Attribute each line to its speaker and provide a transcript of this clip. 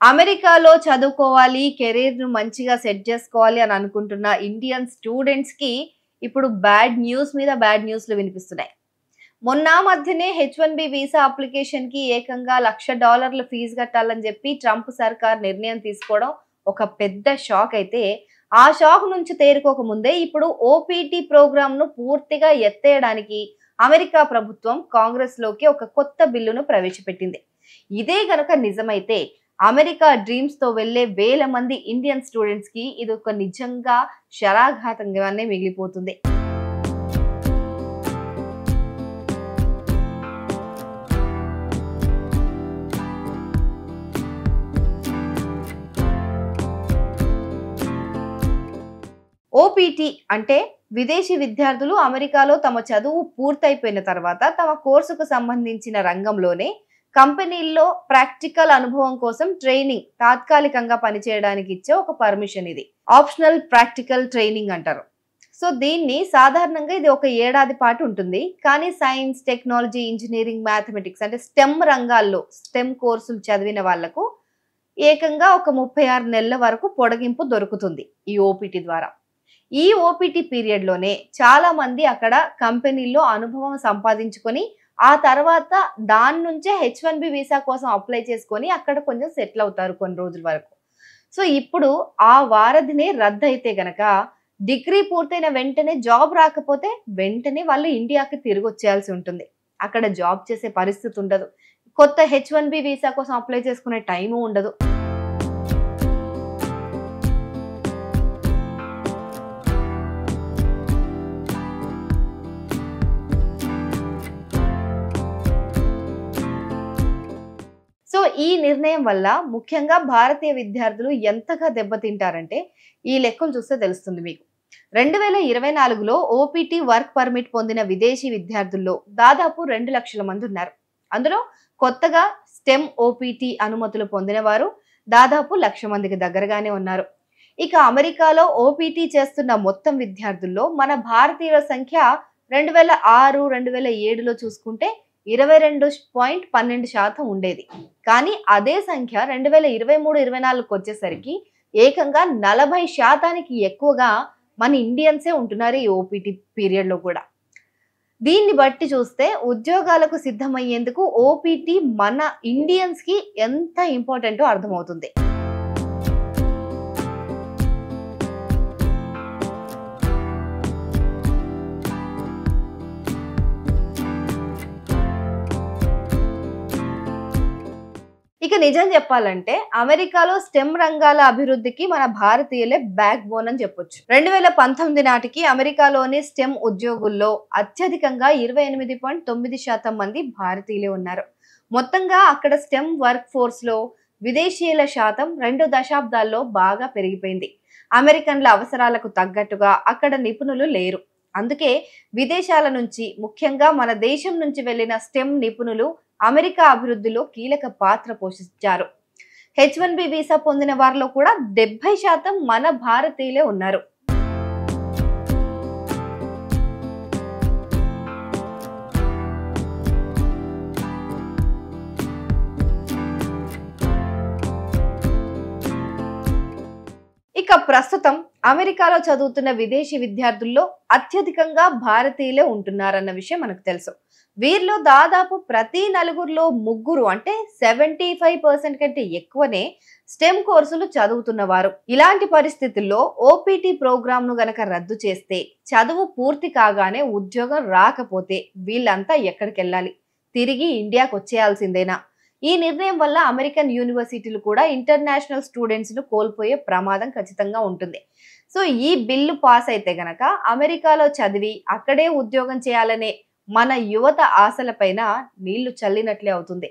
Speaker 1: అమెరికాలో చదువుకోవాలి, కెరీర్‌ను మంచిగా సెట్ జేసుకోవాలి అని అనుకుంటున్న ఇండియన్ స్టూడెంట్స్‌కి ఇప్పుడు బ్యాడ్ న్యూస్ మీద బ్యాడ్ న్యూస్‌లు వినిపిస్తున్నాయి. మొన్న మధ్యనే హెచ్-1బీ వీసా అప్లికేషన్‌కి ఏకంగా $1,00,000 ఫీజు కట్టాలని జెప్పి ట్రంప్ సర్కార్ నిర్ణయం తీసుకోవడం ఒక పెద్ద షాక్ అయితే, ఆ షాక్ నుంచి తేరుకోక ముందే ఇప్పుడు ఓపీటీ ప్రోగ్రామ్‌ను పూర్తిగా ఎత్తేయడానికి అమెరికా ప్రభుత్వం కాంగ్రెస్‌లోకి ఒక కొత్త బిల్లును ప్రవేశపెట్టింది. ఇదే గనక నిజమైతే అమెరికా డ్రీమ్స్‌తో వెళ్ళే వేల మంది ఇండియన్ స్టూడెంట్స్‌కి ఇదొక నిజంగా శరాఘాతంగానే మిగిలిపోతుంది. ఓపీటీ అంటే విదేశీ విద్యార్థులు అమెరికాలో తమ చదువు పూర్తయిపోయిన తర్వాత తమ కోర్సుకు సంబంధించిన రంగంలోనే కంపెనీల్లో ప్రాక్టికల్ అనుభవం కోసం ట్రైనింగ్ తాత్కాలికంగా పనిచేయడానికి ఇచ్చే ఒక పర్మిషన్ ఇది. ఆప్షనల్ ప్రాక్టికల్ ట్రైనింగ్ అంటారు. సో దీన్ని సాధారణంగా ఇది ఒక ఏడాది పాటు ఉంటుంది. కానీ సైన్స్, టెక్నాలజీ, ఇంజనీరింగ్, మ్యాథమెటిక్స్ అంటే స్టెమ్ రంగాల్లో స్టెమ్ కోర్సులు చదివిన వాళ్లకు ఏకంగా ఒక 36 నెలల వరకు పొడిగింపు దొరుకుతుంది ఈ ఓపీటీ ద్వారా. ఈ ఓపీటీ పీరియడ్ లోనే చాలా మంది అక్కడ కంపెనీల్లో అనుభవం సంపాదించుకొని ఆ తర్వాత దాని నుంచే హెచ్-1బీ వీసా కోసం అప్లై చేసుకొని అక్కడ కొంచెం సెటిల్ అవుతారు కొన్ని రోజుల వరకు. సో ఇప్పుడు ఆ వారధినే రద్దయితే గనక డిగ్రీ పూర్తయిన వెంటనే జాబ్ రాకపోతే వెంటనే వాళ్ళు ఇండియాకి తిరిగి వచ్చేయాల్సి ఉంటుంది. అక్కడ జాబ్ చేసే పరిస్థితి ఉండదు. కొత్త హెచ్-1బీ వీసా కోసం అప్లై చేసుకునే టైము ఉండదు. సో ఈ నిర్ణయం వల్ల ముఖ్యంగా భారతీయ విద్యార్థులు ఎంతగా దెబ్బతింటారంటే ఈ లెక్కలు చూస్తే తెలుస్తుంది మీకు. 2024లో ఓపీటీ వర్క్ పర్మిట్ పొందిన విదేశీ విద్యార్థుల్లో దాదాపు 2 లక్షల మంది ఉన్నారు. అందులో కొత్తగా స్టెమ్ ఓపీటీ అనుమతులు పొందిన వారు దాదాపు 1,00,000 మందికి దగ్గరగానే ఉన్నారు. ఇక అమెరికాలో ఓపీటీ చేస్తున్న మొత్తం విద్యార్థుల్లో మన భారతీయుల సంఖ్య 2006, 2007లో చూసుకుంటే 22.12% ఉండేది. కానీ అదే సంఖ్య 2023-24కి వచ్చేసరికి ఏకంగా 40% ఎక్కువగా మన ఇండియన్సే ఉంటున్నారు ఈ ఓపీటీ పీరియడ్ లో కూడా. దీన్ని బట్టి చూస్తే ఉద్యోగాలకు సిద్ధమయ్యేందుకు ఓపీటీ మన ఇండియన్స్ కి ఎంత ఇంపార్టెంటో అర్థమవుతుంది. ఇక నిజం చెప్పాలంటే అమెరికాలో స్టెమ్ రంగాల అభివృద్ధికి మన భారతీయులే బ్యాక్ బోన్ అని చెప్పొచ్చు. 2019 నాటికి అమెరికాలోని స్టెమ్ ఉద్యోగుల్లో అత్యధికంగా 28.9% మంది భారతీయులే ఉన్నారు. మొత్తంగా అక్కడ స్టెమ్ వర్క్ ఫోర్స్ లో విదేశీయుల శాతం 2 దశాబ్దాల్లో బాగా పెరిగిపోయింది. అమెరికన్ల అవసరాలకు తగ్గట్టుగా అక్కడ నిపుణులు లేరు. అందుకే విదేశాల నుంచి ముఖ్యంగా మన దేశం నుంచి వెళ్లిన స్టెమ్ నిపుణులు అమెరికా అభివృద్ధిలో కీలక పాత్ర పోషించారు. హెచ్-1బీ వీసా పొందిన వారిలో కూడా 70% మన భారతీయులే ఉన్నారు. ఇక ప్రస్తుతం అమెరికాలో చదువుతున్న విదేశీ విద్యార్థుల్లో అత్యధికంగా భారతీయులే ఉంటున్నారన్న విషయం మనకు తెలుసు. వీరిలో దాదాపు ప్రతి నలుగురిలో ముగ్గురు అంటే 75% కంటే ఎక్కువనే స్టెమ్ కోర్సులు చదువుతున్నవారు. ఇలాంటి పరిస్థితుల్లో ఓపీటీ ప్రోగ్రామ్ ను గనక రద్దు చేస్తే చదువు పూర్తి కాగానే ఉద్యోగం రాకపోతే వీళ్ళంతా ఎక్కడికి వెళ్ళాలి? తిరిగి ఇండియాకు వచ్చేయాల్సిందేనా? ఈ నిర్ణయం వల్ల అమెరికన్ యూనివర్సిటీలు కూడా ఇంటర్నేషనల్ స్టూడెంట్స్ ను కోల్పోయే ప్రమాదం ఖచ్చితంగా ఉంటుంది. సో ఈ బిల్లు పాస్ అయితే గనక అమెరికాలో చదివి అక్కడే ఉద్యోగం చేయాలనే మన యువత ఆశలపైన నీళ్లు చల్లినట్లే అవుతుంది.